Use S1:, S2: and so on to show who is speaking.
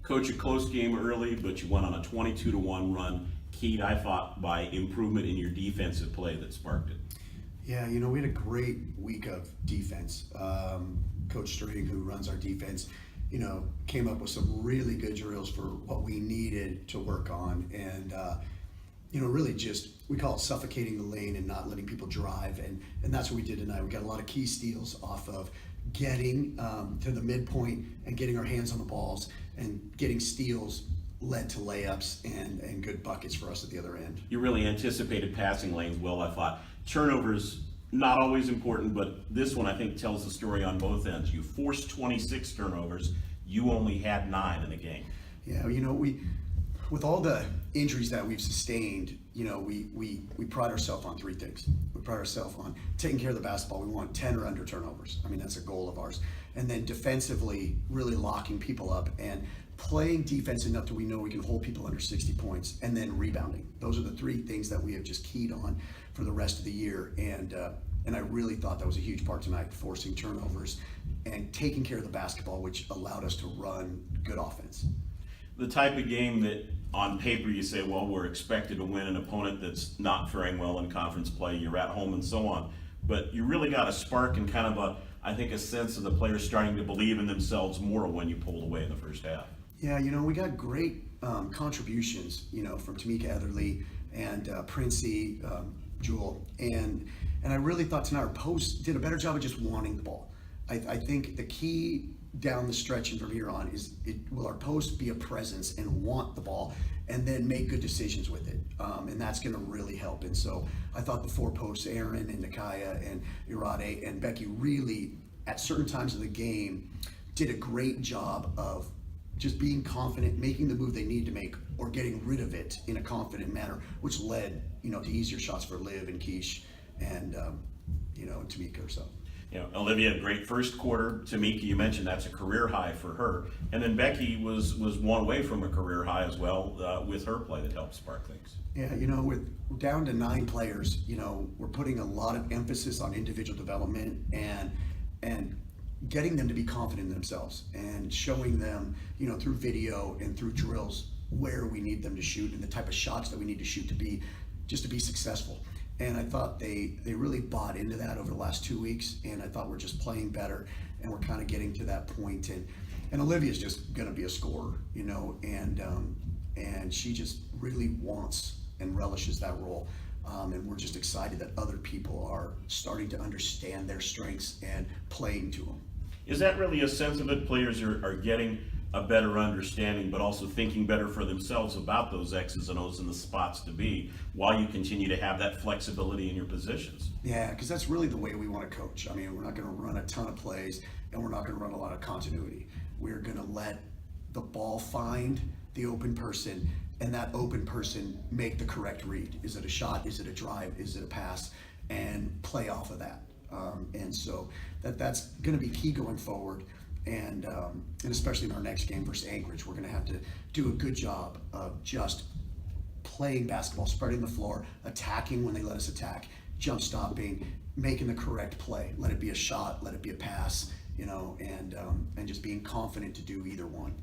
S1: Coach, a close game early, but you went on a 22-1 run, keyed, I thought, by improvement in your defensive play that sparked it.
S2: Yeah, we had a great week of defense. Coach String, who runs our defense, came up with some really good drills for what we needed to work on. And, really just, we call it suffocating the lane and not letting people drive. And that's what we did tonight. We got a lot of key steals off of getting to the midpoint and getting our hands on the balls, and getting steals led to layups and good buckets for us at the other end.
S1: You really anticipated passing lanes well, I thought. Turnovers, not always important, but this one I think tells the story on both ends. You forced 26 turnovers. You only had 9 in the game.
S2: Yeah, with all the injuries that we've sustained, we pride ourselves on 3 things. We pride ourselves on taking care of the basketball. We want 10 or under turnovers. I mean, that's a goal of ours. And then defensively, really locking people up and playing defense enough that we know we can hold people under 60 points, and then rebounding. Those are the 3 things that we have just keyed on for the rest of the year. And I really thought that was a huge part tonight, forcing turnovers and taking care of the basketball, which allowed us to run good offense.
S1: The type of game that on paper you say, well, we're expected to win an opponent that's not faring well in conference play, you're at home and so on. But you really got a spark and kind of a sense of the players starting to believe in themselves more when you pulled away in the first half.
S2: Yeah, we got great contributions, from Tamika Etherly and Princey, Jewel. And I really thought tonight our post did a better job of just wanting the ball. I think the key down the stretch and from here on is, will our post be a presence and want the ball, and then make good decisions with it, and that's going to really help. And so I thought the 4 posts, Aaron and Nakaya and Irade and Becky, really at certain times of the game did a great job of just being confident, making the move they need to make, or getting rid of it in a confident manner, which led to easier shots for Liv and Keish and Tamika or so.
S1: Olivia, great first quarter. Tamika, you mentioned that's a career high for her. And then Becky was one away from a career high as well with her play that helped spark things.
S2: Yeah, we're down to 9 players. We're putting a lot of emphasis on individual development and getting them to be confident in themselves, and showing them, through video and through drills where we need them to shoot and the type of shots that we need to shoot to be successful. And I thought they really bought into that over the last 2 weeks, and I thought we're just playing better, and we're kind of getting to that point. And Olivia's just going to be a scorer, and she just really wants and relishes that role. And we're just excited that other people are starting to understand their strengths and playing to them.
S1: Is that really a sense of it? Players are getting a better understanding, but also thinking better for themselves about those X's and O's and the spots to be, while you continue to have that flexibility in your positions.
S2: Yeah, because that's really the way we want to coach. I mean, we're not going to run a ton of plays, and we're not going to run a lot of continuity. We're going to let the ball find the open person, and that open person make the correct read. Is it a shot? Is it a drive? Is it a pass? And play off of that. And so that's going to be key going forward. And especially in our next game versus Anchorage, we're going to have to do a good job of just playing basketball, spreading the floor, attacking when they let us attack, jump stopping, making the correct play. Let it be a shot, let it be a pass, and just being confident to do either one.